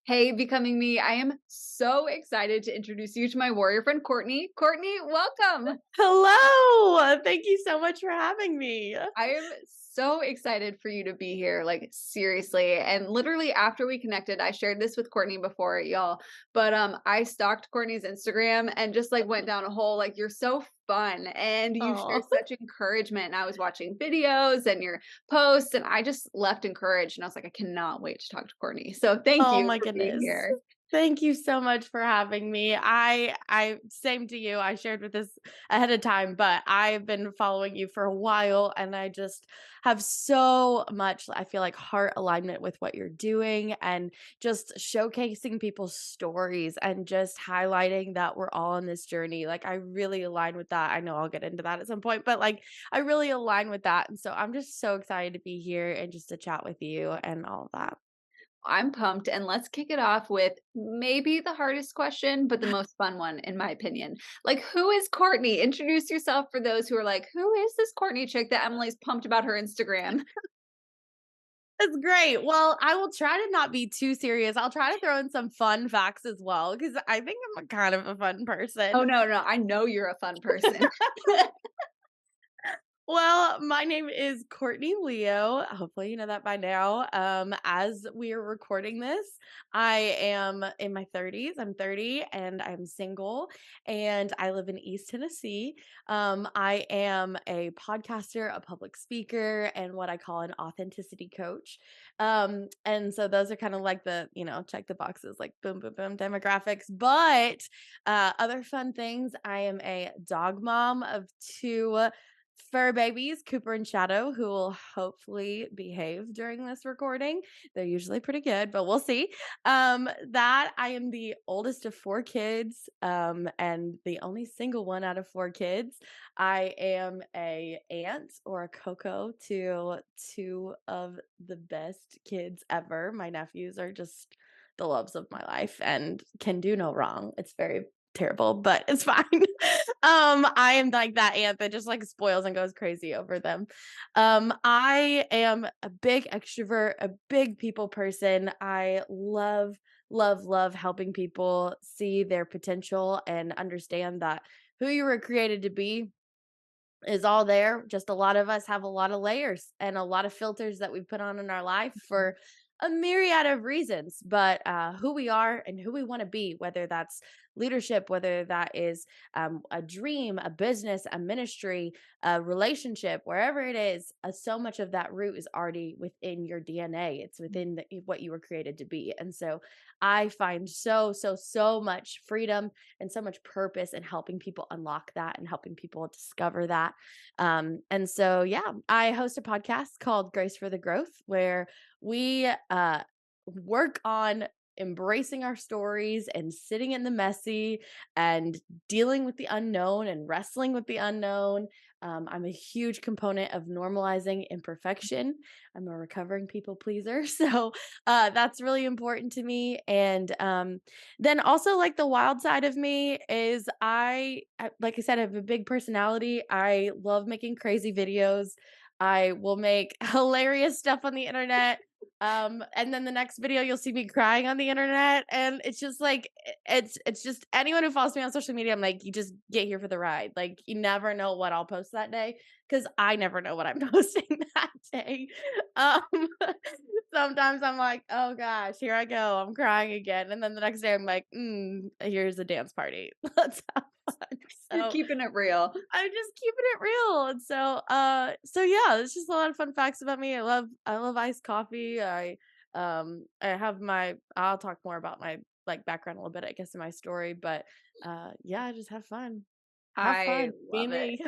Hey, Becoming Me. I am so excited to introduce you to my warrior friend, Courtney. Courtney, welcome. Hello. Thank you so much for having me. I am so excited for you to be here, like seriously. And literally after we connected, I shared this with Courtney before, y'all. But I stalked Courtney's Instagram and just like went down a hole. Like you're so fun and you share Oh, such encouragement. And I was watching videos and your posts, and I just left encouraged. And I was like, I cannot wait to talk to Courtney. So thank oh you my for being goodness. here. Thank you so much for having me. I same to you. I shared with this ahead of time, but I've been following you for a while and I just have so much I feel like heart alignment with what you're doing and just showcasing people's stories and just highlighting that we're all on this journey. Like I really align with that. I know I'll get into that at some point, but like I really align with that. And so I'm just so excited to be here and just to chat with you and all of that. I'm pumped, and let's kick it off with maybe the hardest question, but the most fun one, in my opinion. Like, who is Courtney? Introduce yourself for those who are like, who is this Courtney chick that Emily's pumped about her Instagram? That's great. Well, I will try to not be too serious. I'll try to throw in some fun facts as well because I think I'm a kind of a fun Oh, person. no, no, I know you're a fun person. Well, my name is Courtney Leo. Hopefully, you know that by now. As we are recording this, I am in my 30s. I'm 30 and I'm single, and I live in East Tennessee. I am a podcaster, a public speaker, and what I call an authenticity coach. And so those are kind of like the, check the boxes, like boom, boom, boom demographics. But other fun things, I am a dog mom of two fur babies, Cooper and Shadow, who will hopefully behave during this recording. They're usually pretty good, but we'll see. That I am the oldest of four kids, and the only single one out of four kids. I am a aunt or a Coco to two of the best kids ever. My nephews are just the loves of my life and can do no wrong. It's very terrible, but it's fine. I am like that aunt that just like spoils and goes crazy over them. I am a big extrovert, a big people person. I love, love, love helping people see their potential and understand that who you were created to be is all there. Just a lot of us have a lot of layers and a lot of filters that we put on in our life for a myriad of reasons. But who we are and who we want to be, whether that's leadership, whether that is a dream, a business, a ministry, a relationship, wherever it is, so much of that root is already within your DNA. It's within what you were created to be. And so I find so, so, so much freedom and so much purpose in helping people unlock that and helping people discover that. And so, yeah, I host a podcast called Grace for the Growth, where we work on embracing our stories and sitting in the messy and dealing with the unknown and wrestling with the unknown. I'm a huge component of normalizing imperfection. I'm a recovering people pleaser. So that's really important to me. And then also, like, the wild side of me is like I said, I have a big personality. I love making crazy videos. I will make hilarious stuff on the internet. And then the next video you'll see me crying on the internet. And it's just like it's just anyone who follows me on social media, I'm like, you just get here for the ride. Like you never know what I'll post that day because I never know what I'm posting that day. Um Sometimes I'm like, "Oh gosh, here I go. I'm crying again." And then the next day I'm like, here's a dance party. Let's have fun." You're So, keeping it real. I'm just keeping it real. And so yeah, it's just a lot of fun facts about me. I love iced coffee. I have my I'll talk more about my like background a little bit, I guess, in my story, but yeah, I just have fun. Have I fun. Be love it. me.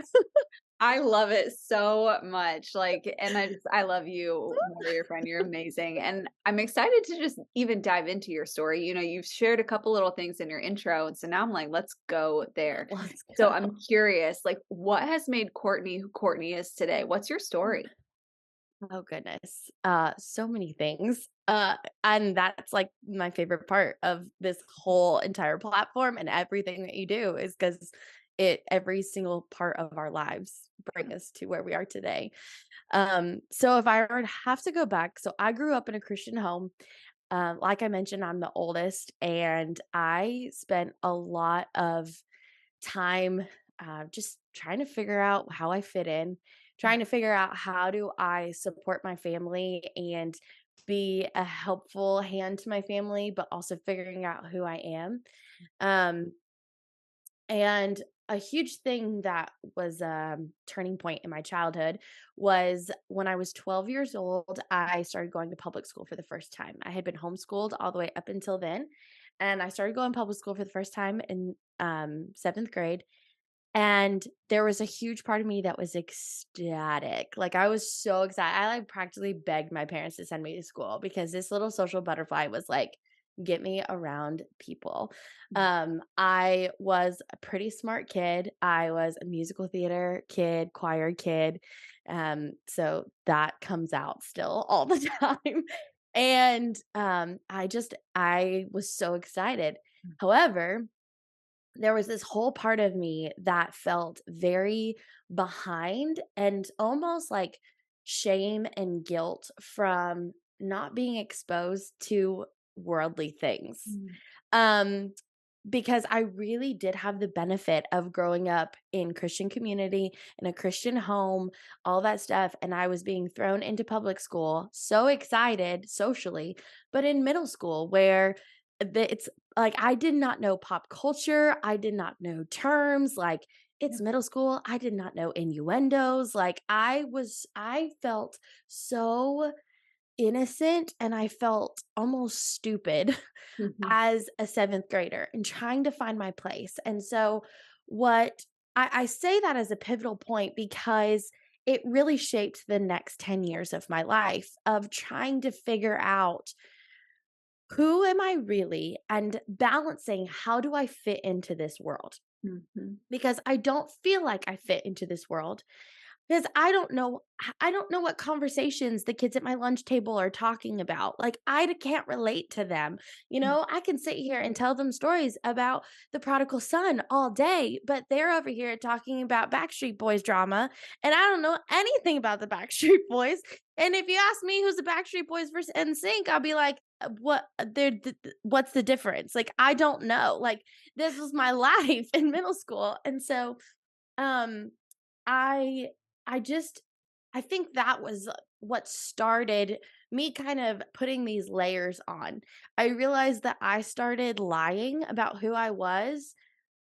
I love it so much, like, and I love you, warrior friend, you're amazing, and I'm excited to just even dive into your story. You've shared a couple little things in your intro, and so now I'm like, "Let's go there." Let's So go. I'm curious, like, what has made Courtney who Courtney is today? What's your story? Oh goodness. So many things. And that's like my favorite part of this whole entire platform and everything that you do is because every single part of our lives bring us to where we are today. So if I were to have to go back, so I grew up in a Christian home. Like I mentioned, I'm the oldest, and I spent a lot of time just trying to figure out how I fit in, trying to figure out how do I support my family and be a helpful hand to my family, but also figuring out who I am. Um, and a huge thing that was a turning point in my childhood was when I was 12 years old, I started going to public school for the first time. I had been homeschooled all the way up until then. And I started going to public school for the first time in seventh grade. And there was a huge part of me that was ecstatic. Like, I was so excited. I, like, practically begged my parents to send me to school because this little social butterfly was like, "Get me around people." I was a pretty smart kid. I was a musical theater kid, choir kid. So that comes out still all the time. And, I was so excited. However, there was this whole part of me that felt very behind and almost like shame and guilt from not being exposed to worldly things. Mm, Um, because I really did have the benefit of growing up in Christian community, in a Christian home, all that stuff, and I was being thrown into public school, so excited socially, but in middle school where it's like I did not know pop culture, I did not know terms, like it's yep. middle school, I did not know innuendos, like I felt so innocent and I felt almost stupid Mhm, as a seventh grader and trying to find my place. And so, what I say that as a pivotal point because it really shaped the next 10 years of my life of trying to figure out who am I really and balancing how do I fit into this world? mhm, Because I don't feel like I fit into this world because I don't know what conversations the kids at my lunch table are talking about. Like, can't relate to them. You mm, know, I can sit here and tell them stories about the prodigal son all day, but they're over here talking about Backstreet Boys drama, and I don't know anything about the Backstreet Boys. And if you ask me who's the Backstreet Boys versus NSYNC, I'll be like, what's the difference? Like, I don't know. Like, this was my life in middle school. And so um I I just I think that was what started me kind of putting these layers on. I realized that I started lying about who I was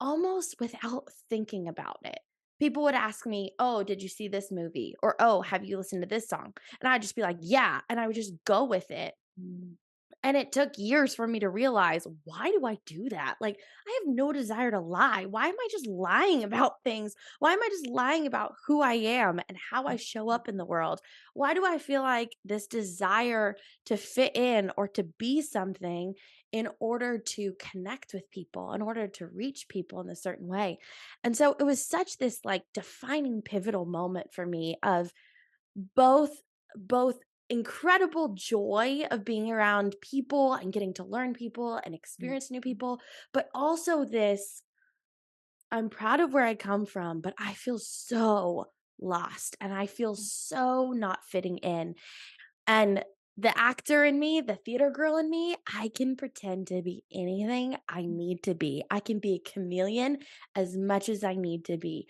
almost without thinking about it. People would ask me, "Oh, did you see this movie?" Or, "Oh, have you listened to this song?" And I'd just be like, "Yeah," and I would just go with it. mm, And it took years for me to realize, why do I do that? Like, I have no desire to lie. Why am I just lying about things? Why am I just lying about who I am and how I show up in the world? Why do I feel like this desire to fit in or to be something in order to connect with people, in order to reach people in a certain way? And so it was such this like defining pivotal moment for me of both both incredible joy of being around people and getting to learn people and mm, experience new people, but also this I'm proud of where I come from, but I feel so lost and I feel so not fitting in. And the actor in me, the theater girl in me, I can pretend to be anything I need to be. I can be a chameleon as much as I need to be.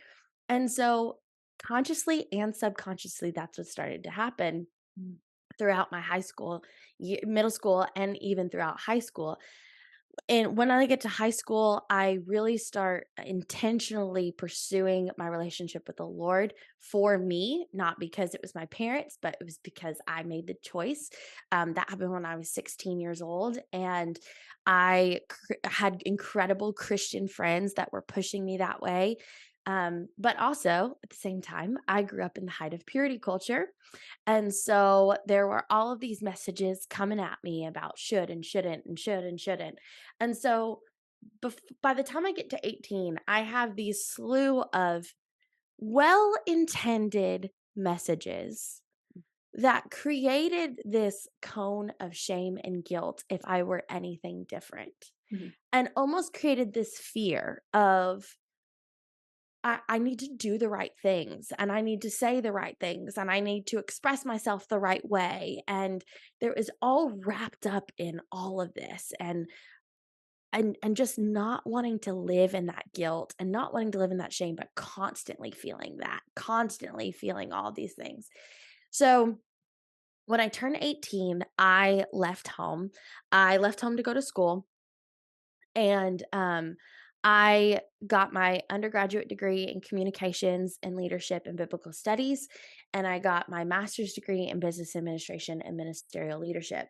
And so, consciously and subconsciously, that's what started to happen mm, throughout my high school, middle school, and even throughout high school. And when I get to high school, I really start intentionally pursuing my relationship with the Lord for me, not because it was my parents, but it was because I made the choice. That happened when I was 16 years old. And had incredible Christian friends that were pushing me that way. But also at the same time, I grew up in the height of purity culture. And so there were all of these messages coming at me about should and shouldn't and should and shouldn't. And so by the time I get to 18, I have these slew of well intended messages that created this cone of shame and guilt if I were anything different, mhm, and almost created this fear of I need to do the right things, and I need to say the right things, and I need to express myself the right way. And there is all wrapped up in all of this. And just not wanting to live in that guilt and not wanting to live in that shame, but constantly feeling that, constantly feeling all these things. So when I turned 18, I left home. I left home to go to school, and I got my undergraduate degree in communications and leadership and biblical studies, and I got my master's degree in business administration and ministerial leadership.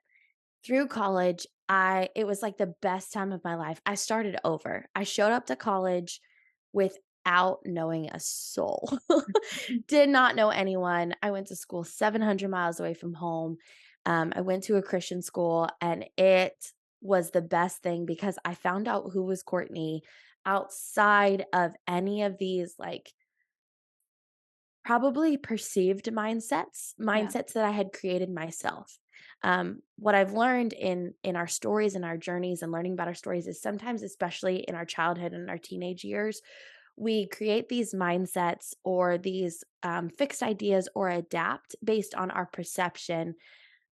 Through college, I it was like the best time of my life. I started over. I showed up to college without knowing a soul. Did not know anyone. I went to school 700 miles away from home. I went to a Christian school, and it was the best thing because I found out who was Courtney outside of any of these, like, probably perceived Yeah. mindsets that I had created myself. What I've learned in our stories and our journeys and learning about our stories is sometimes, especially in our childhood and our teenage years, we create these mindsets or these fixed ideas or adapt based on our perception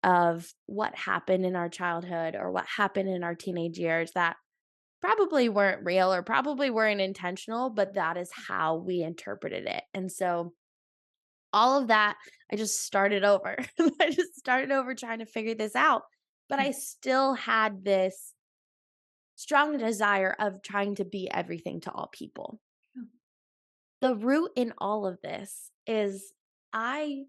of what happened in our childhood or what happened in our teenage years that probably weren't real or probably weren't intentional, but that is how we interpreted it. And so all of that, I just started over. I just started over trying to figure this out, but I still had this strong desire of trying to be everything to all people. The root in all of this is I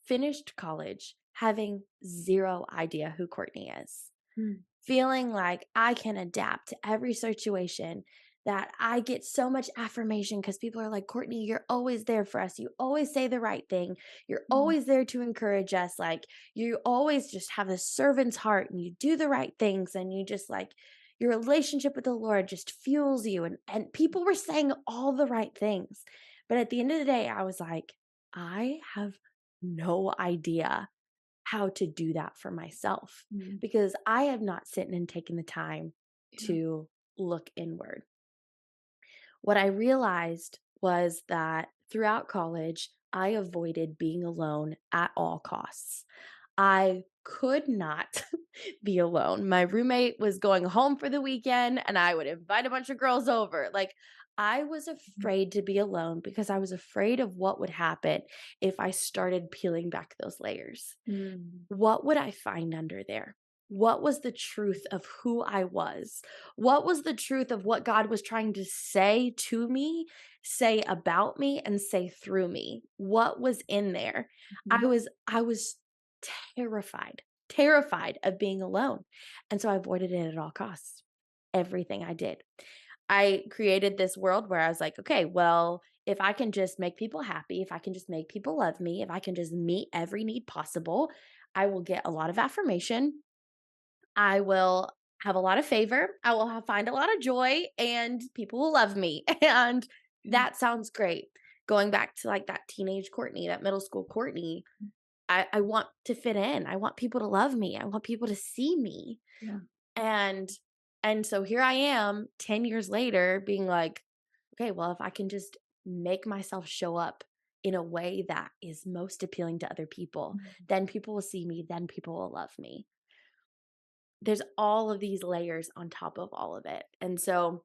finished college having 0 idea who Courtney is. Mm. Feeling like I can adapt to every situation, that I get so much affirmation because people are like, Courtney, you're always there for us. You always say the right thing. You're Mhm. always there to encourage us. Like, you always just have a servant's heart and you do the right things. And you just like, your relationship with the Lord just fuels you. And people were saying all the right things. But at the end of the day, I was like, I have no idea how to do that for myself Mhm. because I have not sitting and taken the time Yeah. to look inward. What I realized was that throughout college, I avoided being alone at all costs. I could not be alone. My roommate was going home for the weekend and I would invite a bunch of girls over. Like, I was Mhm. afraid to be alone because I was afraid of what would happen if I started peeling back those layers. Mm. What would I find under there? What was the truth of who I was? What was the truth of what God was trying to say to me, say about me, and say through me? What was in there? Mhm. I was terrified, terrified of being alone. And so I avoided it at all costs. Everything I did. I created this world where I was like, okay, well, if I can just make people happy, if I can just make people love me, if I can just meet every need possible, I will get a lot of affirmation. I will have a lot of favor. I will find a lot of joy and people will love me. And Yeah. that sounds great. Going back to like that teenage Courtney, that middle school Courtney, I want to fit in. I want people to love me. I want people to see me. Yeah. And and so here I am 10 years later being like, okay, well, if I can just make myself show up in a way that is most appealing to other people, Mhm. then people will see me, then people will love me. There's all of these layers on top of all of it. And so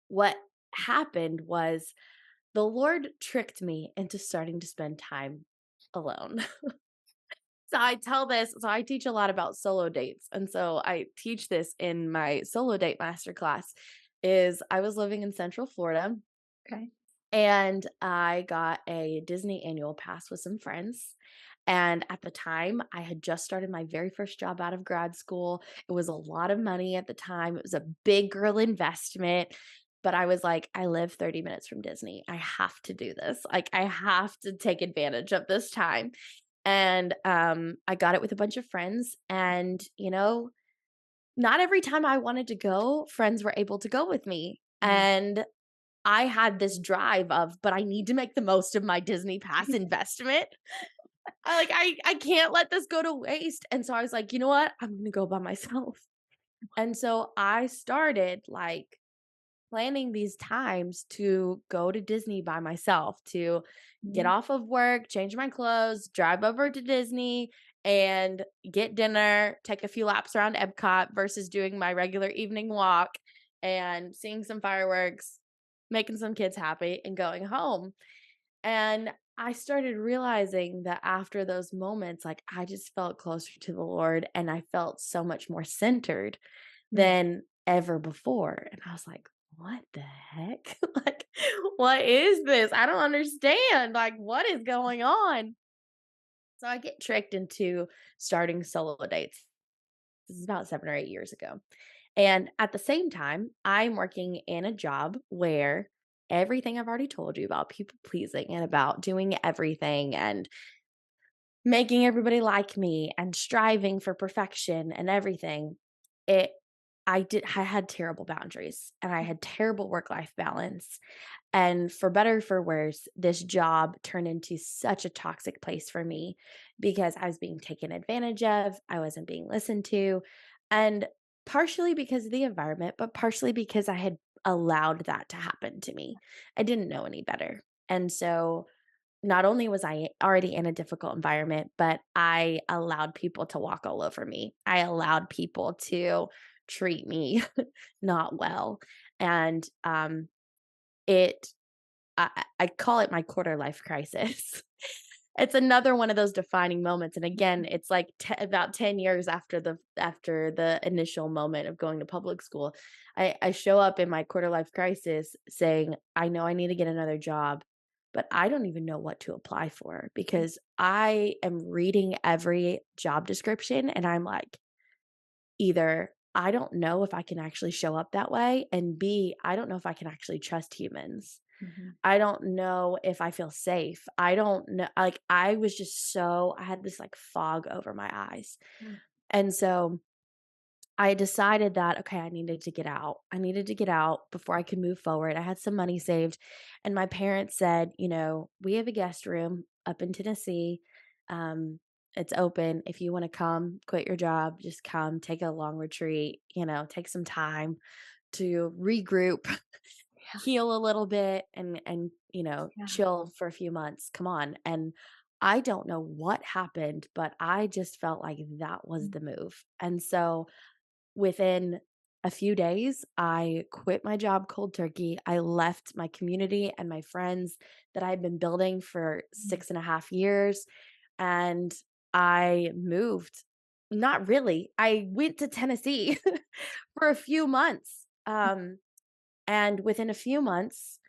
what happened was the Lord tricked me into starting to spend time alone. So I teach a lot about solo dates. And so I teach this in my solo date masterclass is I was living in Central Florida Okay. and I got a Disney annual pass with some friends. And at the time, I had just started my very first job out of grad school. It was a lot of money at the time. It was a big girl investment. But I was like, I live 30 minutes from Disney. I have to do this. Like, I have to take advantage of this time. And I got it with a bunch of friends. And, not every time I wanted to go, friends were able to go with me. Mm. And I had this drive of, but I need to make the most of my Disney pass investment. I can't let this go to waste. And so I was like, you know what? I'm gonna go by myself. And so I started like planning these times to go to Disney by myself, to get Mhm. off of work, change my clothes, drive over to Disney and get dinner, take a few laps around Epcot versus doing my regular evening walk and seeing some fireworks, making some kids happy, and going home. And I started realizing that after those moments, like I just felt closer to the Lord and I felt so much more centered Mm. than ever before. And I was like, what the heck? Like, what is this? I don't understand. Like, what is going on? So I get tricked into starting solo dates. This is about 7 or 8 years ago. And at the same time, I'm working in a job where everything I've already told you about people pleasing and about doing everything and making everybody like me and striving for perfection and everything, it I had terrible boundaries and I had terrible work-life balance. And for better or for worse, this job turned into such a toxic place for me because I was being taken advantage of, I wasn't being listened to, and partially because of the environment, but partially because I had allowed that to happen to me. I didn't know any better. And so not only was I already in a difficult environment, but I allowed people to walk all over me. I allowed people to treat me not well. And it I call it my quarter life crisis. It's another one of those defining moments, and again, it's like about 10 years after the initial moment of going to public school. I show up in my quarter life crisis saying, "I know I need to get another job, but I don't even know what to apply for because I am reading every job description and I'm like, either I don't know if I can actually show up that way, and B, I don't know if I can actually trust humans." Mhm. I don't know if I feel safe. I don't know, like, I was just so I had this, like, fog over my eyes. Mm. And so I decided that, okay, I needed to get out. I needed to get out before I could move forward. I had some money saved, and my parents said, "We have a guest room up in Tennessee. Um, it's open. If you wanna come, quit your job, just come, take a long retreat, take some time to regroup, Yeah. heal a little bit and Yeah. chill for a few months. Come on." And I don't know what happened, but I just felt like that was Mm. the move. And so within a few days, I quit my job cold turkey. I left my community and my friends that I had been building for Mm. 6.5 years, and I moved. Not really. I went to Tennessee for a few months. And within a few months,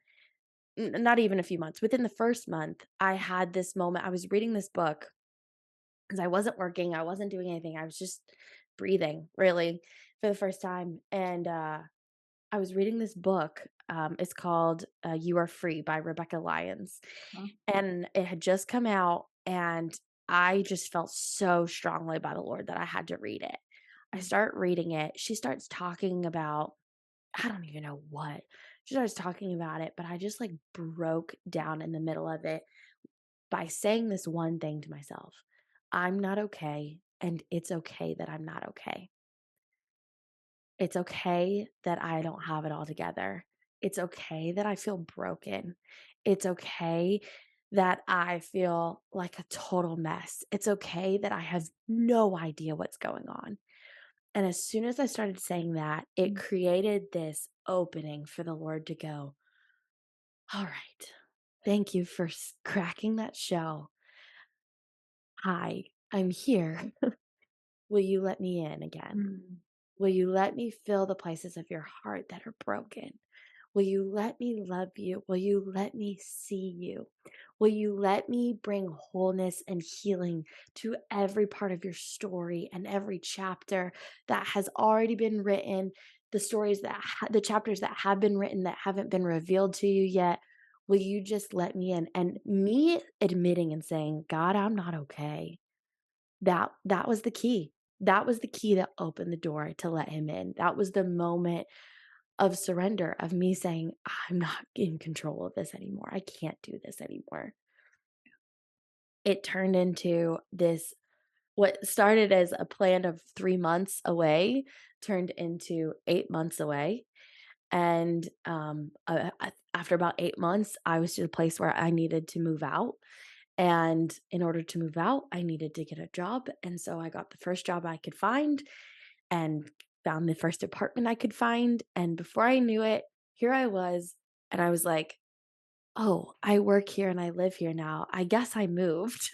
not even a few months, within the first month, I had this moment. I was reading this book because I wasn't working, I wasn't doing anything. I was just breathing really for the first time. And I was reading this book. It's called You Are Free by Rebecca Lyons. Huh? And it had just come out. And I just felt so strongly by the Lord that I had to read it. I Mm. start reading it. She starts talking about I don't even know what. She starts talking about it, but I just like broke down in the middle of it by saying this one thing to myself: I'm not okay, and it's okay that I'm not okay. It's okay that I don't have it all together. It's okay that I feel broken. It's okay that I feel like a total mess. It's okay that I have no idea what's going on. And as soon as I started saying that, it Mm. created this opening for the Lord to go, all right, thank you for cracking that shell. Hi, I'm here. Will you let me in again? Mm. Will you let me fill the places of your heart that are broken? Will you let me love you? Will you let me see you? Will you let me bring wholeness and healing to every part of your story and every chapter that has already been written, the chapters that have been written that haven't been revealed to you yet? Will you just let me in? And me admitting and saying, God, I'm not okay. That was the key. That was the key that opened the door to let him in. That was the moment of surrender, of me saying, I'm not in control of this anymore. I can't do this anymore. It turned into this what started as a plan of 3 months away turned into 8 months away. And after about 8 months, I was to the place where I needed to move out. And in order to move out, I needed to get a job. And so I got the first job I could find and found the first apartment I could find. And before I knew it, here I was. And I was like, oh, I work here and I live here now. I guess I moved.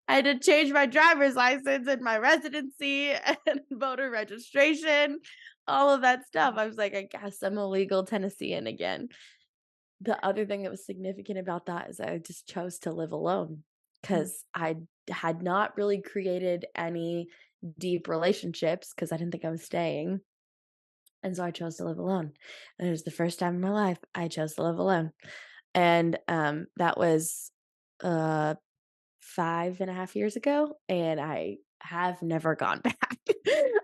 I had to change my driver's license and my residency and voter registration, all of that stuff. I was like, I guess I'm a legal Tennessean again. The other thing that was significant about that is I just chose to live alone Mm, because I had not really created any deep relationships because I didn't think I was staying. And so I chose to live alone. And it was the first time in my life I chose to live alone. And that was uh 5.5 years ago, and I have never gone back.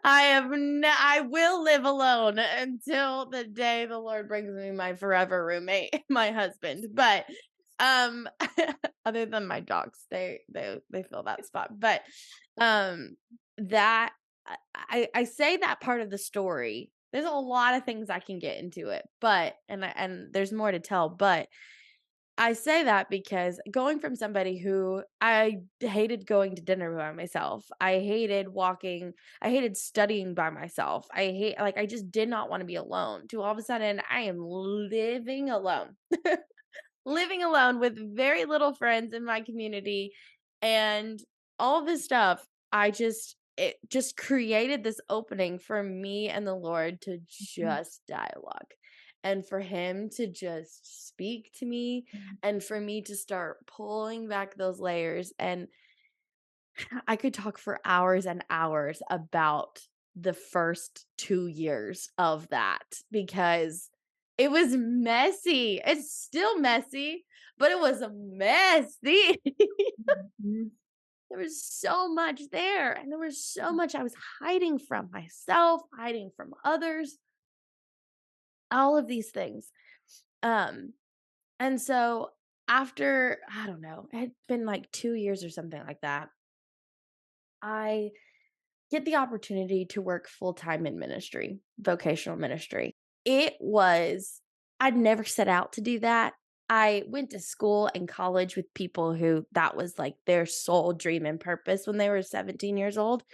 I will live alone until the day the Lord brings me my forever roommate, my husband. But, um, other than my dogs, they fill that spot. But, um, that I say that part of the story. There's a lot of things I can get into it, but and there's more to tell, but I say that because going from somebody who I hated going to dinner by myself, I hated studying by myself. I just did not want to be alone. To all of a sudden, I am living alone. Living alone with very little friends in my community and all this stuff. It just created this opening for me and the Lord to mm, just dialogue and for him to just speak to me mm, and for me to start pulling back those layers. And I could talk for hours and hours about the first 2 years of that because it was messy. It's still messy, but it was messy. mm, There was so much there, and there was so much I was hiding from myself, hiding from others, all of these things. Um, and so after, I don't know, it had been like 2 years or something like that, I get the opportunity to work full time in ministry, vocational ministry. It was, I'd never set out to do that. I went to school and college with people who that was like their sole dream and purpose when they were 17 years old.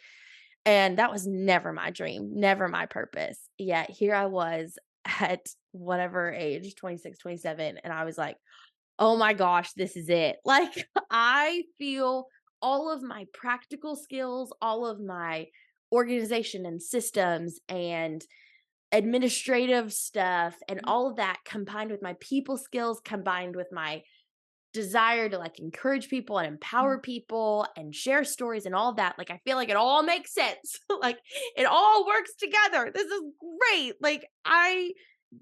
And that was never my dream, never my purpose. Yet here I was at whatever age, 26, 27, and I was like, oh my gosh, this is it. Like, I feel all of my practical skills, all of my organization and systems and administrative stuff, and all of that combined with my people skills, combined with my desire to like encourage people and mm, empower people and share stories and all of that. Like, I feel like it all makes sense. Like, it all works together. This is great. Like, I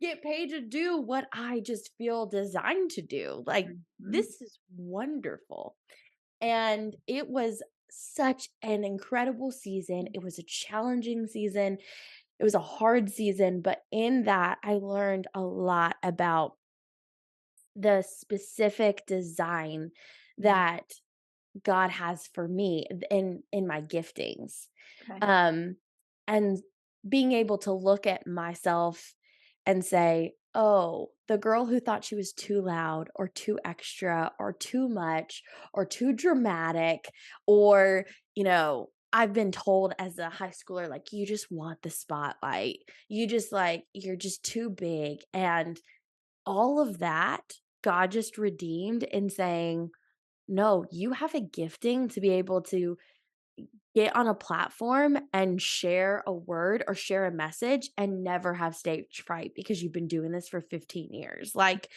get paid to do what I just feel designed to do. Like, mm, this is wonderful. And it was such an incredible season. It was a challenging season. It was a hard season, but in that, I learned a lot about the specific design mm. that God has for me in my giftings. Okay. Um, and being able to look at myself and say, "Oh, the girl who thought she was too loud or too extra or too much or too dramatic or, I've been told as a high schooler like you just want the spotlight. You just like you're just too big." And all of that, God just redeemed in saying, "No, you have a gifting to be able to get on a platform and share a word or share a message and never have stage fright because you've been doing this for 15 years." Like,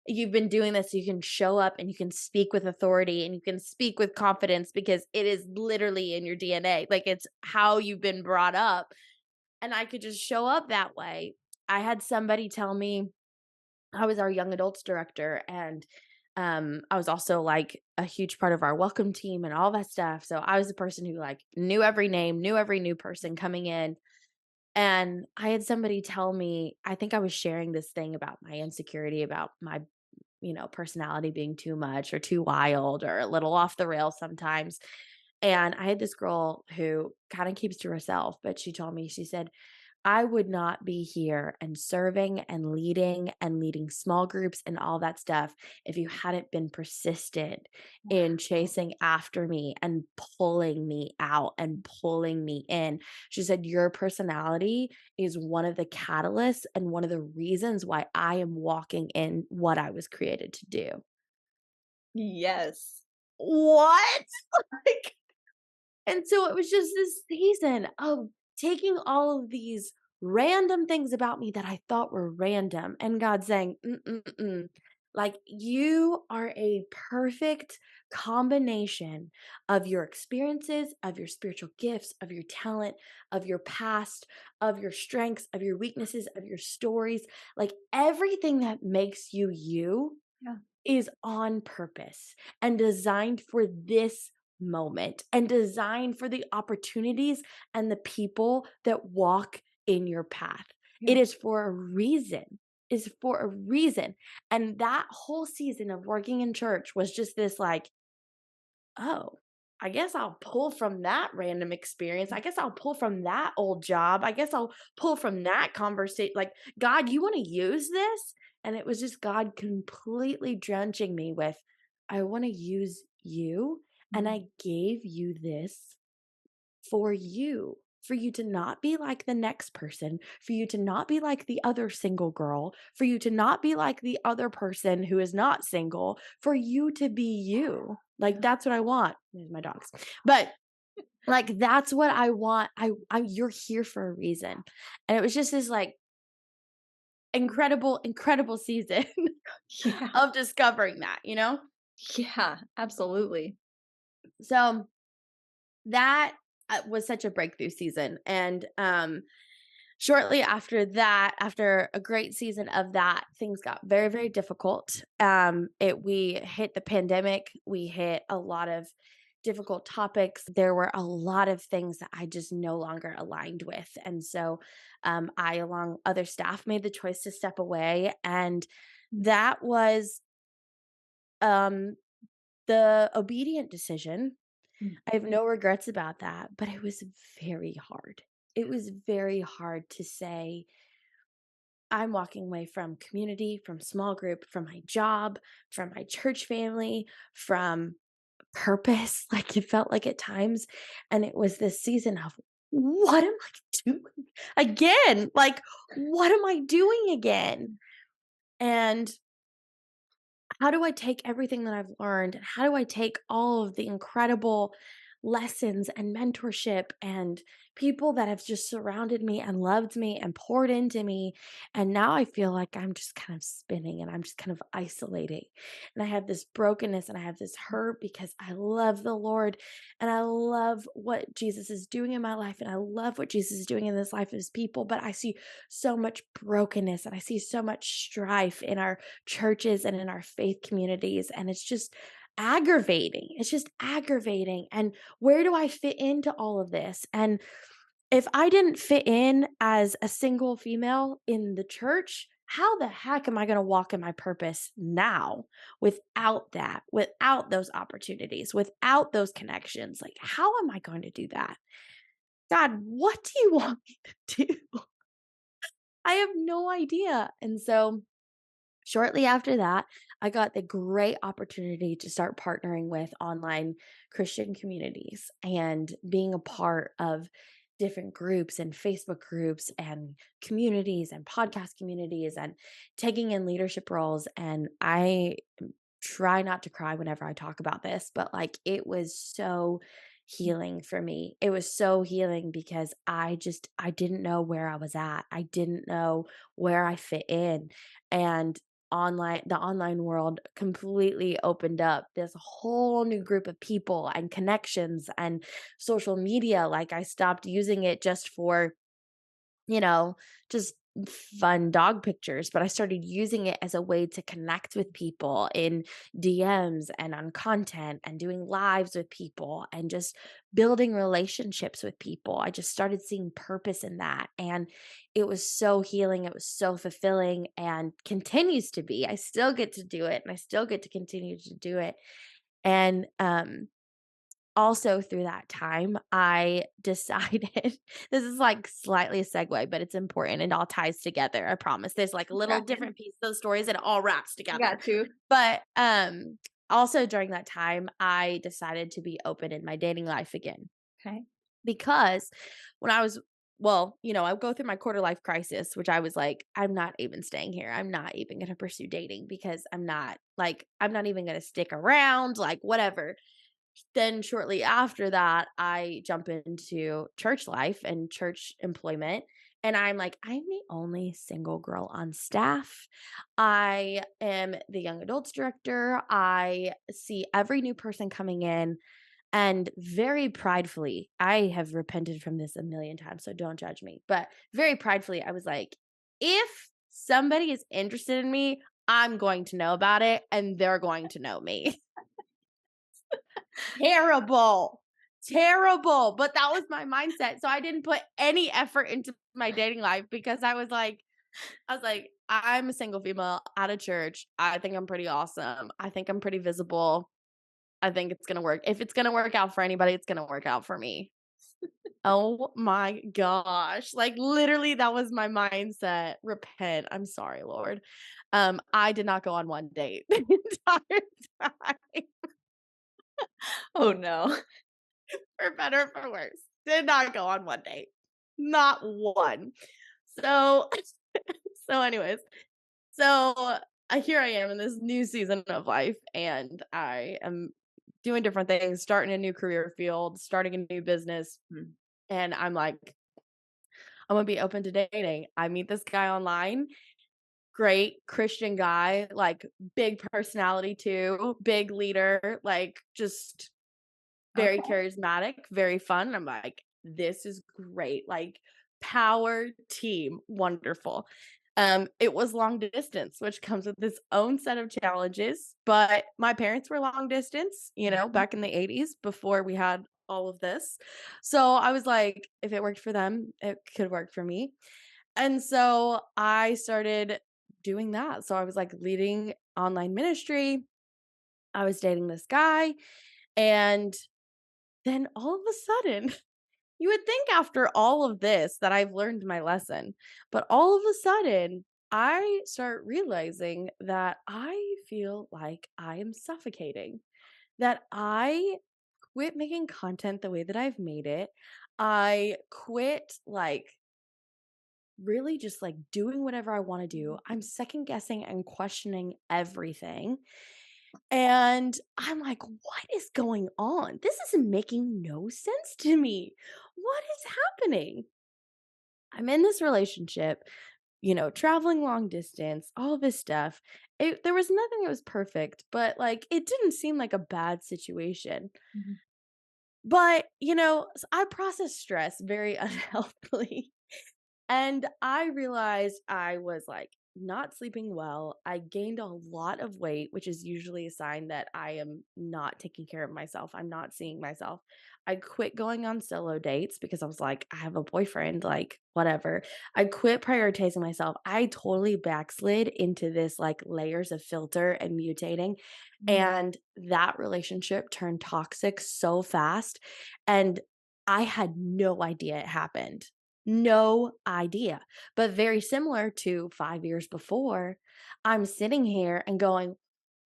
you've been doing this, you can show up and you can speak with authority and you can speak with confidence because it is literally in your DNA. Like, it's how you've been brought up. And I could just show up that way. I had somebody tell me, I was our young adults director, and I was also like a huge part of our welcome team and all that stuff. So I was the person who like knew every name, knew every new person coming in. And I had somebody tell me, I think I was sharing this thing about my insecurity, about my, personality being too much or too wild or a little off the rails sometimes. And I had this girl who kind of keeps to herself, but she told me, she said, I would not be here and serving and leading small groups and all that stuff if you hadn't been persistent in Wow. chasing after me and pulling me out and pulling me in. She said, your personality is one of the catalysts and one of the reasons why I am walking in what I was created to do. Yes. What? Like, and so it was just this season of taking all of these random things about me that I thought were random, and God saying, "Mm-mm-mm. Like, you are a perfect combination of your experiences, of your spiritual gifts, of your talent, of your past, of your strengths, of your weaknesses, of your stories. Like, everything that makes you you Yeah. is on purpose and designed for this moment and designed for the opportunities and the people that walk in your path. Yeah. It is for a reason. Is for a reason. And that whole season of working in church was just this like, oh, I guess I'll pull from that random experience. I guess I'll pull from that old job. I guess I'll pull from that conversation. Like, God, you want to use this? And it was just God completely drenching me with, I want to use you. And Mm. I gave you this for you to not be like the next person, for you to not be like the other single girl, for you to not be like the other person who is not single, for you to be you. Like, Yeah. that's what I want. There's my dogs. But like, that's what I want. You're here for a reason. And it was just this like incredible, incredible season Yeah. of discovering that, you know? Yeah, absolutely. So that was such a breakthrough season. And shortly after that, after a great season of that, things got very, very difficult. We hit the pandemic, we hit a lot of difficult topics. There were a lot of things that I just no longer aligned with. And so I, along other staff, made the choice to step away. And Mm. that was um the obedient decision. Mm. I have no regrets about that, but it was very hard. It was very hard to say, I'm walking away from community, from small group, from my job, from my church family, from purpose. Like, it felt like at times. And it was this season of, what am I doing again? Like, what am I doing again? And how do I take everything that I've learned? And how do I take all of the incredible lessons and mentorship and people that have just surrounded me and loved me and poured into me? And now I feel like I'm just kind of spinning and I'm just kind of isolating. And I have this brokenness and I have this hurt because I love the Lord and I love what Jesus is doing in my life and I love what Jesus is doing in this life of his people. But I see so much brokenness and I see so much strife in our churches and in our faith communities. And it's just aggravating. It's just aggravating. And where do I fit into all of this? And if I didn't fit in as a single female in the church, how the heck am I going to walk in my purpose now without that, without those opportunities, without those connections? Like, how am I going to do that? God, what do you want me to do? I have no idea. And so, shortly after that, I got the great opportunity to start partnering with online Christian communities and being a part of different groups and Facebook groups and communities and podcast communities and taking in leadership roles. And I try not to cry whenever I talk about this, but like, it was so healing for me. It was so healing because I didn't know where I was at. I didn't know where I fit in. And the online world completely opened up this whole new group of people and connections and social media. Like, I stopped using it just for, you know, just fun dog pictures, but I started using it as a way to connect with people in DMs and on content and doing lives with people and just building relationships with people. I just started seeing purpose in that. And it was so healing. It was so fulfilling and continues to be. I still get to do it and I still get to continue to do it. And also through that time, I decided this is like slightly a segue, but it's important. It all ties together. I promise. There's like little Okay. different pieces of stories and it all wraps together. Got you. But also during that time, I decided to be open in my dating life again Okay. because when I was I go through my quarter life crisis, which I was like, I'm not even staying here. I'm not even going to pursue dating because I'm not even going to stick around, like, whatever. Then shortly after that, I jump into church life and church employment. And I'm like, I'm the only single girl on staff. I am the young adults director. I see every new person coming in. And very pridefully, I have repented from this a million times, so don't judge me. But very pridefully, I was like, if somebody is interested in me, I'm going to know about it and they're going to know me. Terrible. Terrible. But that was my mindset. So I didn't put any effort into my dating life because I was like, I'm a single female out of church. I think I'm pretty awesome. I think I'm pretty visible. I think it's gonna work. If it's gonna work out for anybody, it's gonna work out for me. Oh my gosh. Like, literally, that was my mindset. Repent. I'm sorry, Lord. I did not go on one date the entire time, Oh, no. for better or for worse. Did not go on one date. Not one. So so anyways, so, here I am in this new season of life, and I am doing different things, starting a new career field, starting a new business, Mm. and I'm like, I'm gonna be open to dating. I meet this guy online, great Christian guy, like big personality too, big leader, like just very Okay. charismatic, very fun. I'm like, this is great. Like, power team, wonderful. It was long distance, which comes with its own set of challenges. But my parents were long distance, Mhm. back in the 80s before we had all of this. So I was like, if it worked for them, it could work for me. And so I started doing that. So I was like leading online ministry. I was dating this guy. And then all of a sudden, you would think after all of this that I've learned my lesson, but all of a sudden, I start realizing that I feel like I am suffocating, that I quit making content the way that I've made it. I quit, like, really just like doing whatever I want to do. I'm second guessing and questioning everything. And I'm like, what is going on? This isn't making no sense to me. What is happening? I'm in this relationship, traveling long distance, all of this stuff. There was nothing that was perfect, but like it didn't seem like a bad situation. Mhm. But, I process stress very unhealthily. And I realized I was like not sleeping well. I gained a lot of weight, which is usually a sign that I am not taking care of myself. I'm not seeing myself. I quit going on solo dates because I was like, I have a boyfriend, like, whatever. I quit prioritizing myself. I totally backslid into this like layers of filter and mutating. Mhm. And that relationship turned toxic so fast. And I had no idea it happened. No idea. But very similar to 5 years before, I'm sitting here and going,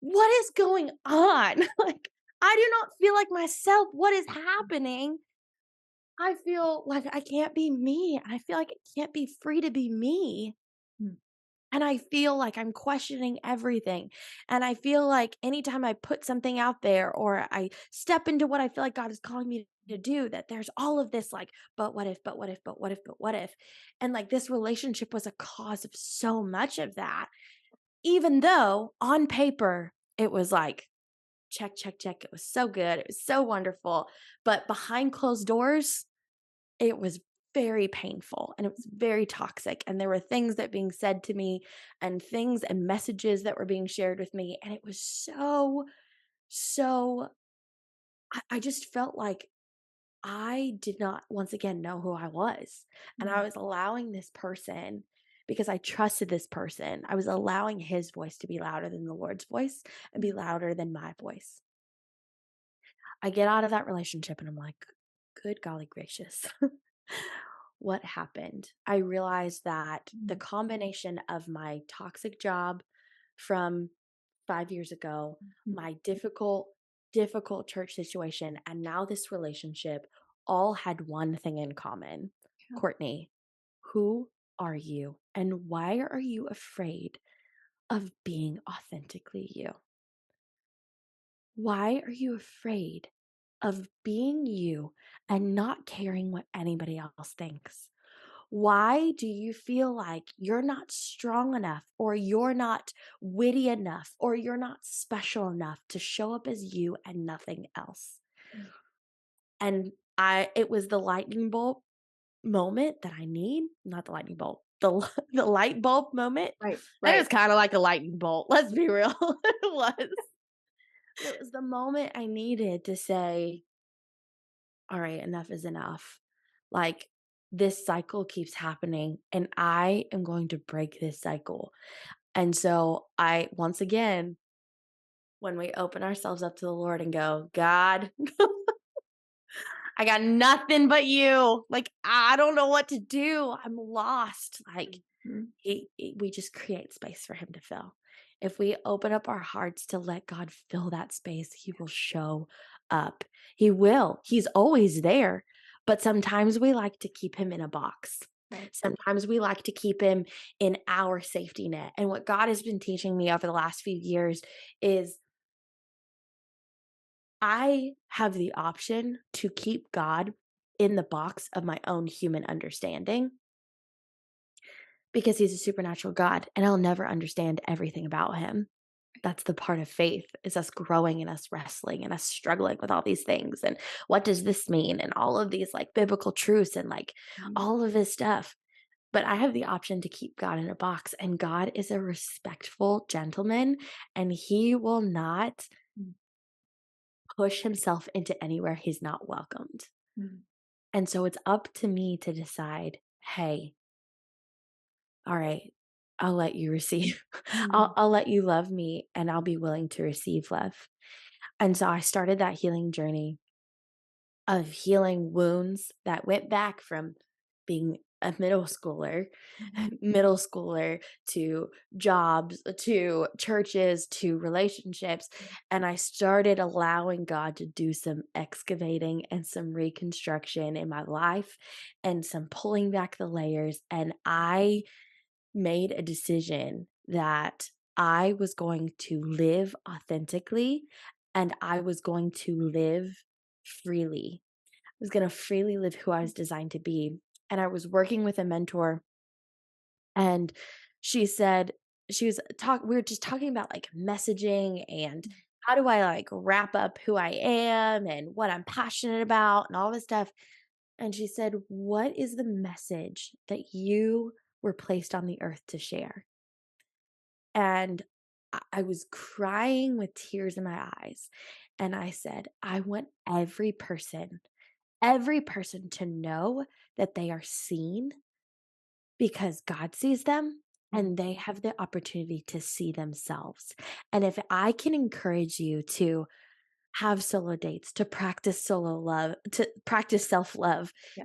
"What is going on?" Like, I do not feel like myself. What is happening? I feel like I can't be me. I feel like I can't be free to be me. Mm. And I feel like I'm questioning everything. And I feel like anytime I put something out there or I step into what I feel like God is calling me to do, that there's all of this like, but what if, but what if, but what if, but what if? And like this relationship was a cause of so much of that. Even though on paper, it was like, check, check, check. It was so good. It was so wonderful. But behind closed doors, it was very painful and it was very toxic, and there were things that being said to me and things and messages that were being shared with me, and it was so I just felt like I did not once again know who I was, and I Mm. was allowing this person because I trusted this person. I was allowing his voice to be louder than the Lord's voice and be louder than my voice. I get out of that relationship and I'm like, good golly gracious. What happened? I realized that the Mhm. combination of my toxic job from 5 years ago, Mhm. my difficult church situation, and now this relationship all had one thing in common. Yeah. Courtney, who are you? And why are you afraid of being authentically you? Why are you afraid of being you and not caring what anybody else thinks? Why do you feel like you're not strong enough or you're not witty enough or you're not special enough to show up as you and nothing else? Mm. And it was the lightning bolt moment that I need, not the lightning bolt, the light bulb moment. Right, It right. was kind of like a lightning bolt. Let's be real. It was. But it was the moment I needed to say, all right, enough is enough. Like, this cycle keeps happening, and I am going to break this cycle. And so, once again, when we open ourselves up to the Lord and go, God, I got nothing but you. Like, I don't know what to do. I'm lost. Like, Mhm. we just create space for him to fill. If we open up our hearts to let God fill that space, he will show up. He will. He's always there. But sometimes we like to keep him in a box. Right. Sometimes we like to keep him in our safety net. And what God has been teaching me over the last few years is I have the option to keep God in the box of my own human understanding because he's a supernatural God and I'll never understand everything about him. That's the part of faith is us growing and us wrestling and us struggling with all these things and what does this mean and all of these like biblical truths and like Mhm. all of this stuff. But I have the option to keep God in a box and God is a respectful gentleman and he will not Mhm. push himself into anywhere he's not welcomed. Mhm. And so it's up to me to decide, hey, all right, I'll let you receive. Mhm. I'll let you love me and I'll be willing to receive love. And so I started that healing journey of healing wounds that went back from being a Mhm. middle schooler to jobs, to churches, to relationships. And I started allowing God to do some excavating and some reconstruction in my life and some pulling back the layers. And I made a decision that I was going to live authentically and I was going to live freely. I was going to freely live who I was designed to be. And I was working with a mentor and she said, we were just talking about like messaging and how do I like wrap up who I am and what I'm passionate about and all this stuff. And she said, what is the message that you were placed on the earth to share? And I was crying with tears in my eyes. And I said, I want every person to know that they are seen because God sees them Mhm. and they have the opportunity to see themselves. And if I can encourage you to have solo dates, to practice solo love, to practice self love, Yeah.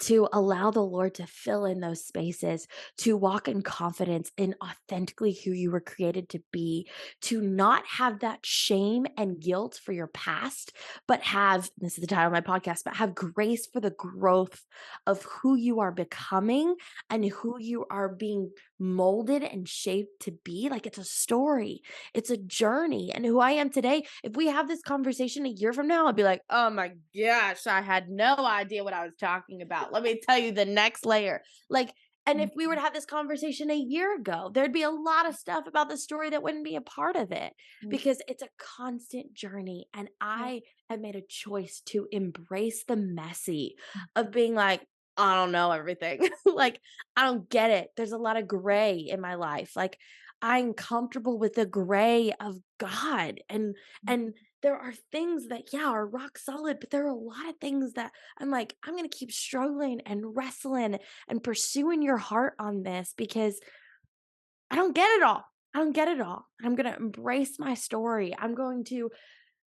to allow the Lord to fill in those spaces, to walk in confidence in authentically who you were created to be, to not have that shame and guilt for your past, but have this is the title of my podcast, but have grace for the growth of who you are becoming and who you are being molded and shaped to be. Like it's a story, it's a journey. And who I am today, if we have this conversation a year from now, I'll be like, oh my gosh, I had no idea what I was talking about. Let me tell you the next layer. Like, and if we were Mhm. to have this conversation a year ago, there'd be a lot of stuff about the story that wouldn't be a part of it Mhm. because it's a constant journey. And Yeah. I have made a choice to embrace the messy Mhm. of being like, I don't know everything. Like, I don't get it. There's a lot of gray in my life. Like, I'm comfortable with the gray of God and there are things that, yeah, are rock solid, but there are a lot of things that I'm like, I'm going to keep struggling and wrestling and pursuing your heart on this because I don't get it all. I don't get it all. I'm going to embrace my story. I'm going to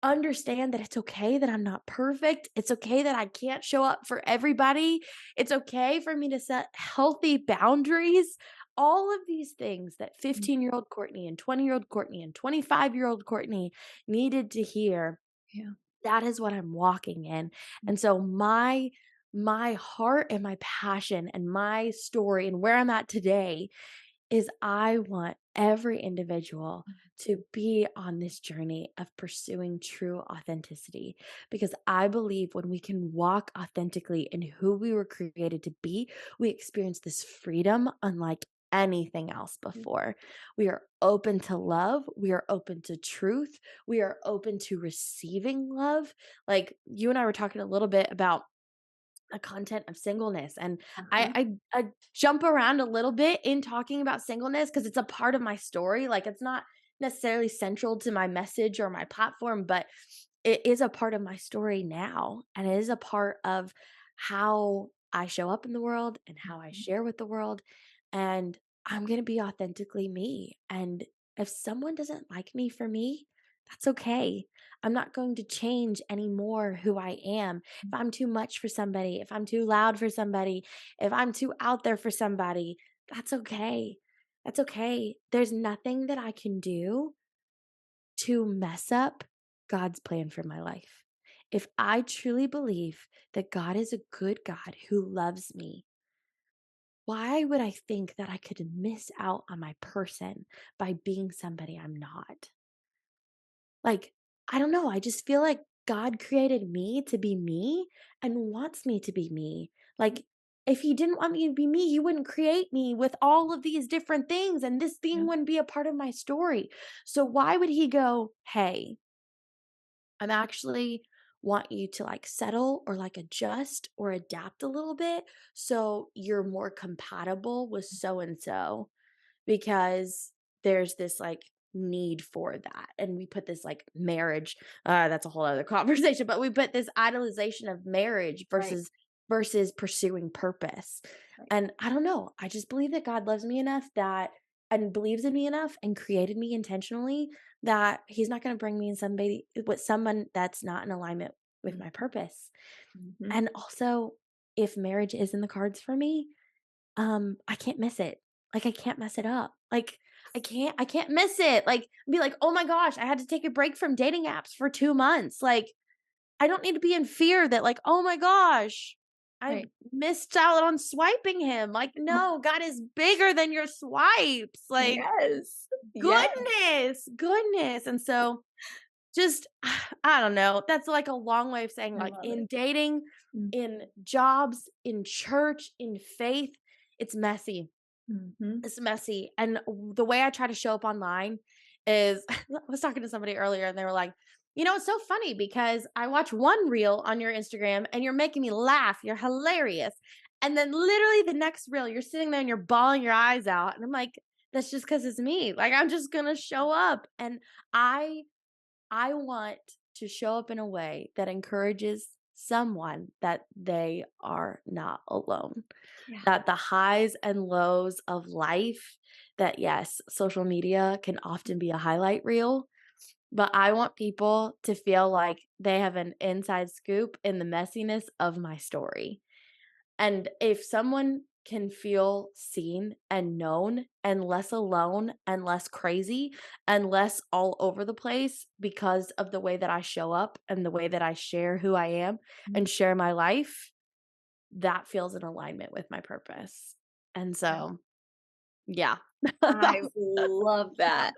understand that it's okay that I'm not perfect. It's okay that I can't show up for everybody. It's okay for me to set healthy boundaries. All of these things that Mm, 15-year-old Courtney and 20-year-old Courtney and 25-year-old Courtney needed to hear. yeah. That is what I'm walking in. And so my heart and my passion and my story and where I'm at today is I want every individual to be on this journey of pursuing true authenticity because I believe when we can walk authentically in who we were created to be, we experience this freedom unlike anything else Mm, before. We are open to love, we are open to truth, we are open to receiving love. Like you and I were talking a little bit about a content of singleness. And uh-huh. I jump around a little bit in talking about singleness because it's a part of my story. Like it's not necessarily central to my message or my platform, but it is a part of my story now. And it is a part of how I show up in the world and how I Mhm. share with the world. And I'm going to be authentically me. And if someone doesn't like me for me, that's okay. I'm not going to change any more who I am if I'm too much for somebody, if I'm too loud for somebody, if I'm too out there for somebody, that's okay. That's okay. There's nothing that I can do to mess up God's plan for my life. If I truly believe that God is a good God who loves me, why would I think that I could miss out on my person by being somebody I'm not? Like, I don't know, I just feel like God created me to be me and wants me to be me. Like, if he didn't want me to be me, he wouldn't create me with all of these different things, and this Yeah. thing wouldn't be a part of my story. So why would he go, "Hey, I'm actually want you to like settle or like adjust or adapt a little bit so you're more compatible with so and so?" Because there's this like need for that. And we put this like marriage, that's a whole other conversation, but we put this idolization of marriage Right, versus pursuing purpose. right. And I don't know. I just believe that God loves me enough that and believes in me enough and created me intentionally that he's not going to bring me in somebody with someone that's not in alignment with Mm, my purpose. mhm. And also, if marriage is in the cards for me, I can't miss it. Like, I can't mess it up. Like, I can't miss it. Like, be like, "Oh my gosh, I had to take a break from dating apps for 2 months." Like, I don't need to be in fear that like, "Oh my gosh, I Right. missed out on swiping him." Like, no, God is bigger than your swipes. Like, Yes. Yes, goodness, goodness. And so just I don't know. That's like a long way of saying I like love it. in dating, Mm, in jobs, in church, in faith, it's messy. mhm. It's messy, and the way I try to show up online is I was talking to somebody earlier, and they were like, it's so funny because I watch one reel on your Instagram, and you're making me laugh, you're hilarious, and then literally the next reel, you're sitting there and you're bawling your eyes out, and I'm like, "That's just because it's me, like, I'm just gonna show up," and I I want to show up in a way that encourages someone that they are not alone, Yeah. that the highs and lows of life that yes, social media can often be a highlight reel, but I want people to feel like they have an inside scoop in the messiness of my story. And if someone can feel seen and known and less alone and less crazy and less all over the place because of the way that I show up and the way that I share who I am Mm, and share my life, that feels in alignment with my purpose. And yeah. so, yeah. I That's love that.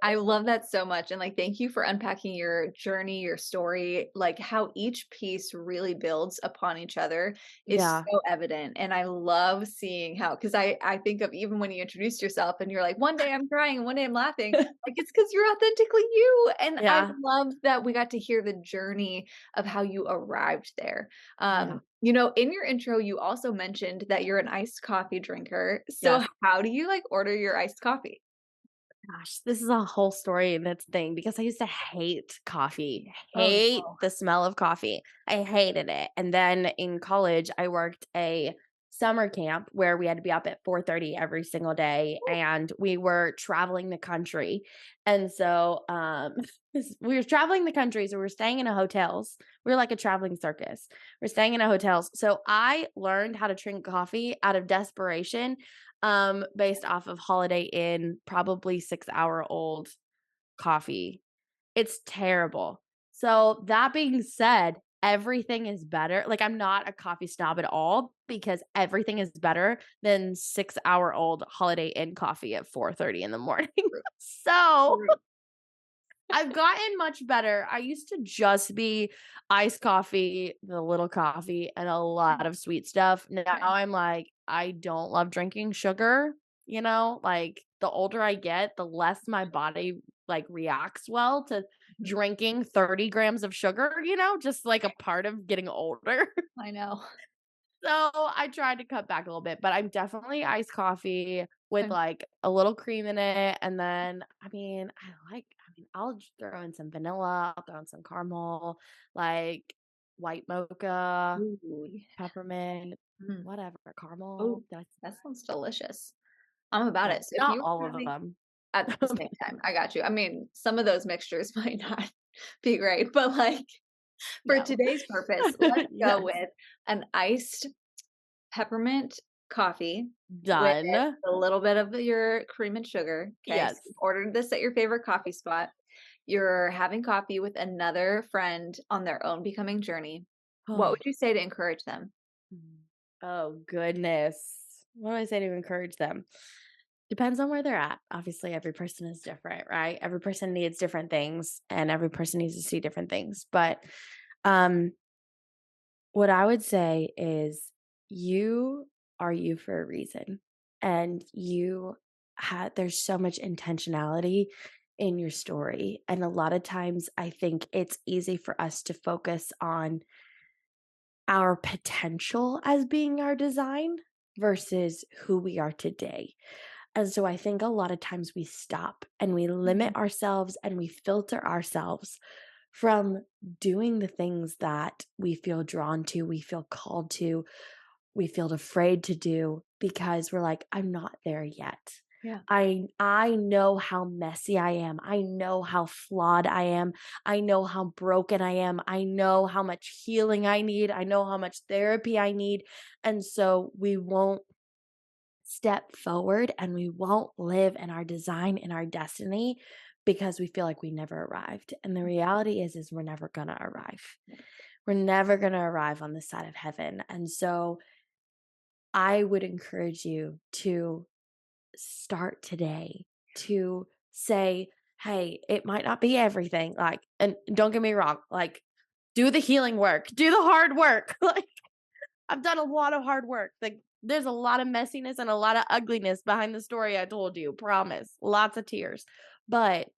I love that so much, and, like, thank you for unpacking your journey, your story, like, how each piece really builds upon each other is yeah. so evident, and I love seeing how, because I think of even when you introduced yourself and you're like, "One day I'm crying and one day I'm laughing," like, it's because 'cause you're authentically you, and I Yeah. love that we got to hear the journey of how you arrived there. Yeah. In your intro, you also mentioned that you're an iced coffee drinker. So Yes. how do you like order your iced coffee? Gosh, this is a whole story and its thing because I used to hate coffee, Oh, hate no. the smell of coffee. I hated it. And then in college, I worked a summer camp where we had to be up at 4:30 every single day, and we were traveling the country. And so, we were traveling the country, so we were staying in a hotels. We were like a traveling circus. We're staying in a hotels. So I learned how to drink coffee out of desperation, based off of Holiday Inn, probably 6-hour-old coffee. It's terrible. So, that being said, everything is better. Like, I'm not a coffee snob at all because everything is better than 6-hour-old Holiday Inn coffee at 4:30 in the morning. True. So, True. I've gotten much better. I used to just be iced coffee, the little coffee, and a Right. lot of sweet stuff. Now Right. I'm like, I don't love drinking sugar, like the older I get, the less my body like reacts well to Mhm. drinking 30 grams of sugar, just like a part of getting older. I know. So I tried to cut back a little bit, but I'm definitely iced coffee with Okay. like a little cream in it. And then, I'll just throw in some vanilla, I'll throw in some caramel, like white mocha, Ooh, peppermint, mhm. whatever, caramel. Ooh, that sounds delicious. I'm about Yeah, it. So if not you all were of having them. at the same time, I got you. I mean, some of those mixtures might not be great, but, like, for No. today's purpose, let's go Yes. with an iced peppermint coffee with Done. a little bit of your cream and sugar, okay? So Yes. you've ordered this at your favorite coffee spot. You're having coffee with another friend on their own becoming journey. What would you say to encourage them? Oh, goodness. What do I say to encourage them? Depends on where they're at. Obviously, every person is different, right? Every person needs different things and every person needs to see different things. But um what I would say is you are you for a reason. And there's so much intentionality in your story. And a lot of times I think it's easy for us to focus on our potential as being our design versus who we are today. And so I think a lot of times we stop and we limit Mhm. ourselves and we filter ourselves from doing the things that we feel drawn to, we feel called to, we feel afraid to do because we're like, I'm not there yet. Yeah. I know how messy I am. I know how flawed I am. I know how broken I am. I know how much healing I need. I know how much therapy I need. And so we won't step forward and we won't live in our design and our destiny because we feel like we never arrived. And the reality is we're never going to arrive. We're never going to arrive on this side of heaven. And so I would encourage you to start today to say, hey, it might not be everything. Like, and don't get me wrong, like, do the healing work, do the hard work. Like, I've done a lot of hard work. Like, there's a lot of messiness and a lot of ugliness behind the story I told you. Promise. Lots of tears. But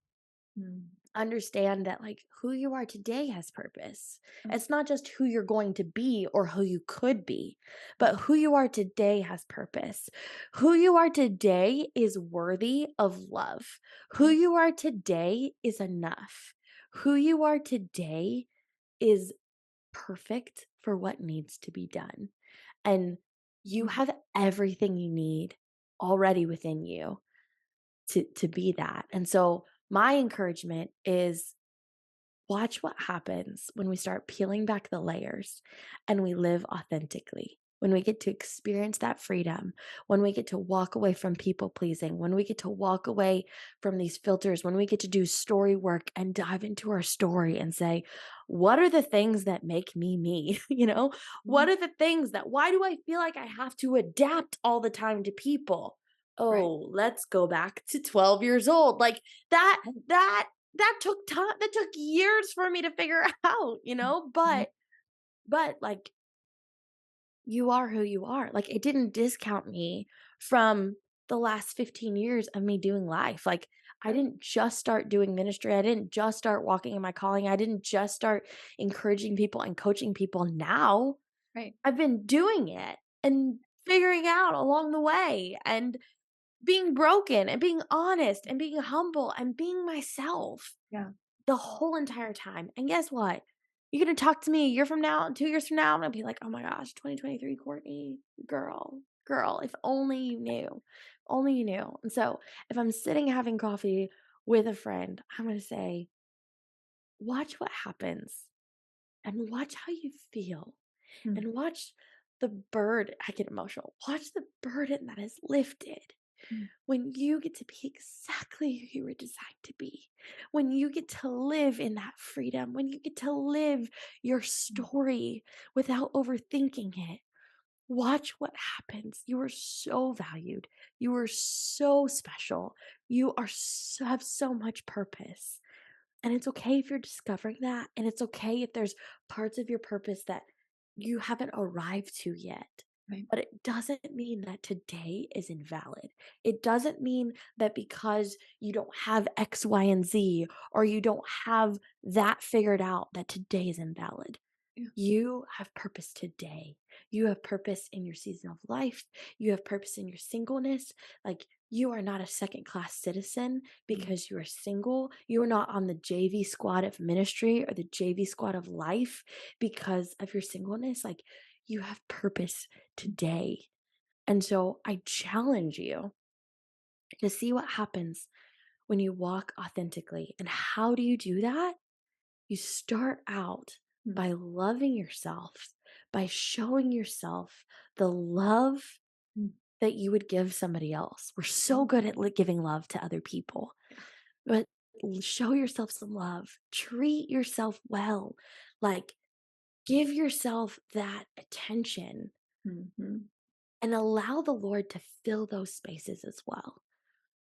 Mm. understand that like who you are today has purpose. Mm. It's not just who you're going to be or who you could be, but who you are today has purpose. Who you are today is worthy of love. Who Mm. you are today is enough. Who you are today is perfect for what needs to be done. And you Mm. have everything you need already within you to be that. And so my encouragement is watch what happens when we start peeling back the layers and we live authentically. When we get to experience that freedom, when we get to walk away from people pleasing, when we get to walk away from these filters, when we get to do story work and dive into our story and say, what are the things that make me me? What Mhm. are the things why do I feel like I have to adapt all the time to people? Right. Oh, let's go back to 12 years old. Like that, Right. that took time, that took years for me to figure out, Mhm. but like you are who you are. Like it didn't discount me from the last 15 years of me doing life. Like I Right. didn't just start doing ministry. I didn't just start walking in my calling. I didn't just start encouraging people and coaching people. Now Right. I've been doing it and figuring out along the way and being broken and being honest and being humble and being myself Yeah. the whole entire time. And guess what? You're gonna talk to me a year from now, 2 years from now, I'm gonna be like, "Oh my gosh, 2023 Courtney, girl, if only you knew. Only you knew." And so, if I'm sitting having coffee with a friend, I'm gonna say, "Watch what happens and watch how you feel Mm, and watch the burden." I get emotional. Watch the burden that is lifted mm, when you get to be exactly who you were designed to be, when you get to live in that freedom, when you get to live your mm, story without overthinking it. Watch what happens. You are so valued. You are so special. You are so, have so much purpose. And it's okay if you're discovering that. And it's okay if there's parts of your purpose that you haven't arrived to yet. right. But it doesn't mean that today is invalid. It doesn't mean that because you don't have X, Y, and Z, or you don't have that figured out, that today is invalid. Yeah. You have purpose today. You have purpose in your season of life. You have purpose in your singleness. Like, you are not a second class citizen Mm, because you are single. You are not on the JV squad of ministry or the JV squad of life because of your singleness. Like, you have purpose mm, today. And so I challenge you to see what happens when you walk authentically. And how do you do that? You start out mm, by loving yourself, by showing yourself the love mm, that you would give somebody else. We're so mm. good at giving love to other people, Yeah. but show yourself some love. Treat yourself well. Like, give yourself that attention Mhm. and allow the Lord to fill those spaces as well.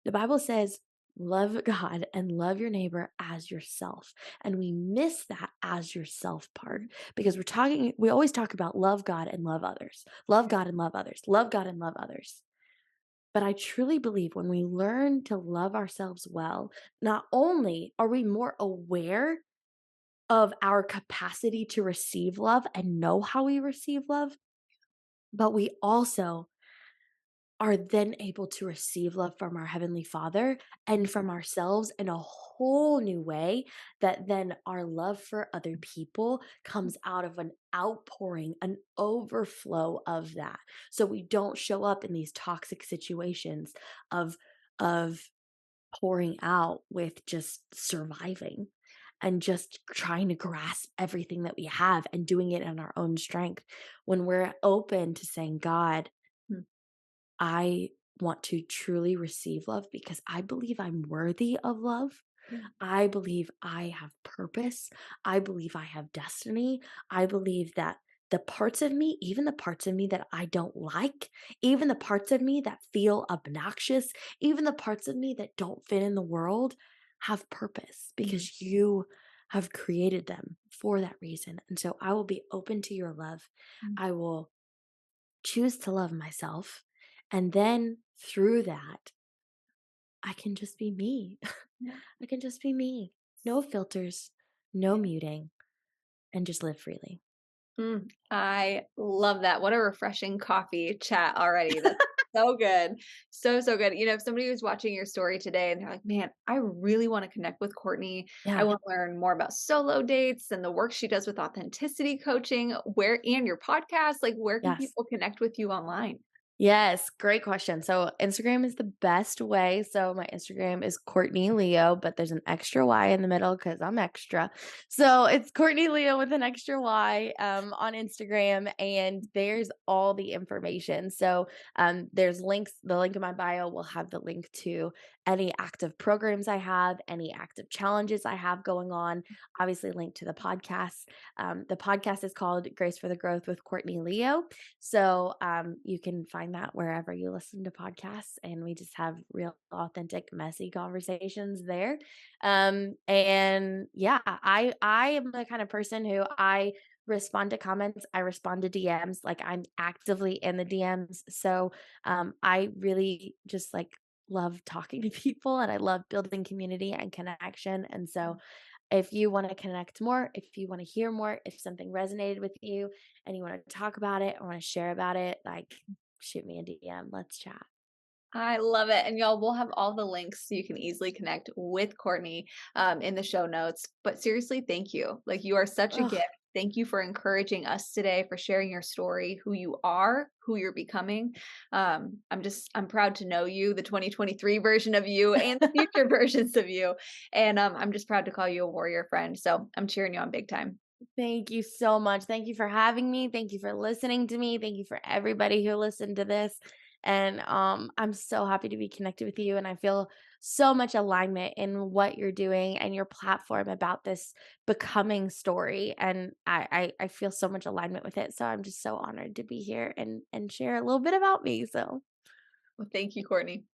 The Bible says, love God and love your neighbor as yourself. And we miss that as yourself part because we always talk about love God and love others, love God and love others, love God and love others. But I truly believe when we learn to love ourselves well, not only are we more aware of our capacity to receive love and know how we receive love, but we also are then able to receive love from our Heavenly Father and from ourselves in a whole new way. That then our love for other people comes out of an outpouring, an overflow of that. So we don't show up in these toxic situations of, of pouring out with just surviving and just trying to grasp everything that we have and doing it in our own strength. When we're open to saying, God, Mm, I want to truly receive love because I believe I'm worthy of love. yeah. I believe I have purpose. I believe I have destiny. I believe that the parts of me, even the parts of me that I don't like, even the parts of me that feel obnoxious, even the parts of me that don't fit in the world, have purpose Mm, because you have created them for that reason. And so I will be open to your love. mm, I will choose to love myself. And then through that, I can just be me. yeah. I can just be me. No filters, no muting, and just live freely. I love that. What a refreshing coffee chat already. That's so good. So, so good. If somebody was watching your story today and they're like, man, I really want to connect with Courtney. I Yeah. want to learn more about solo dates and the work she does with authenticity coaching, where and your podcast, like where can Yes. people connect with you online? Yes, great question. So Instagram is the best way. So my Instagram is Courtney Leo, but there's an extra Y in the middle because I'm extra. So it's Courtney Leo with an extra Y on Instagram, and there's all the information. So there's links. The link in my bio will have the link to any active programs I have, any active challenges I have going on. Obviously, link to the podcast. The podcast is called Grace for the Growth with Courtney Leo. So you can find that wherever you listen to podcasts, and we just have real, authentic, messy conversations there. And yeah, I am the kind of person who I respond to comments, I respond to DMs, like I'm actively in the DMs. So I really just like love talking to people and I love building community and connection. And so if you want to connect more, if you want to hear more, if something resonated with you and you want to talk about it or want to share about it, like shoot me a DM. Let's chat. I love it. And y'all, we'll have all the links so you can easily connect with Courtney in the show notes. But seriously, thank you. Like, you are such a Ugh, gift. Thank you for encouraging us today, for sharing your story, who you are, who you're becoming. I'm proud to know you, the 2023 version of you, and the future versions of you. And I'm just proud to call you a warrior friend. So I'm cheering you on big time. thank you so much. Thank you for having me. Thank you for listening to me. Thank you for everybody who listened to this. And I'm so happy to be connected with you. And I feel so much alignment in what you're doing and your platform about this becoming story. And I feel so much alignment with it. So I'm just so honored to be here and share a little bit about me. So Well, thank you, Courtney.